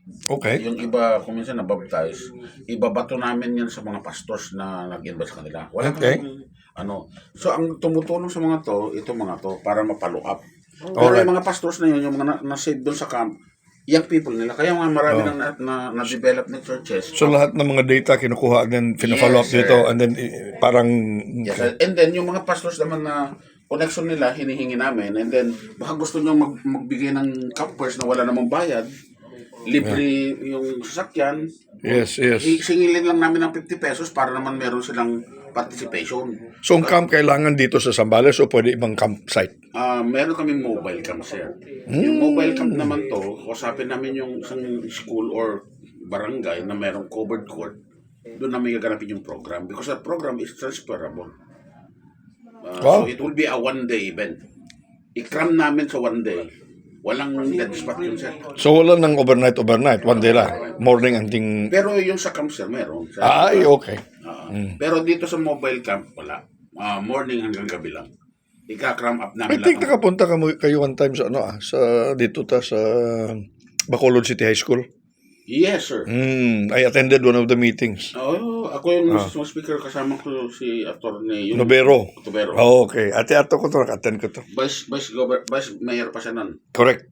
Okay. Yung iba, kung minsan nabaptize, ibabato namin yan sa mga pastors na nag-invest sa kanila. Wala Okay. kang, ano. So, ang tumutulong sa mga to, ito mga to, para mapalo up. Pero Alright. yung mga pastors na yun, yung mga na-save doon sa camp, young people nila. Kaya nga marami nang na-develop na churches. So lahat ng mga data kinukuha and then fina-follow up Yes, sir. dito and then parang Yes, sir. And then, yung mga pastors naman na connection nila, hinihingi namin. And then, baka gusto nyo magbigay ng campers na wala namang bayad, libre yung sasakyan, yes. singilin lang namin ng 50 pesos para naman meron silang participation. So ang camp kailangan dito sa Zambales o pwede ibang campsite? Meron kaming mobile camp, sir. Yung mobile camp naman to, usapin namin yung isang school or barangay na merong covered court. Doon namin gaganapin yung program because the program is transferable. Wow. So it will be a one-day event. I-cram namin sa one day. Walang dead spot yun, sir. So wala nang overnight, one day lang. Morning until... Pero yung sa camp, sir, meron. Sir. Ay, okay. Pero dito sa mobile camp, wala. Morning hanggang gabi lang. Ika-cram up I namin think lahat. nakapunta kayo one time sa sa dito sa Bacolod City High School. Yes, sir. I attended one of the meetings. Ako yung mismo speaker, kasama ko si Atty. Nobero. Tubero. Oh, okay. Ate ato ko to, naka-attend ko to. Vice Mayor pa siya nun. Correct.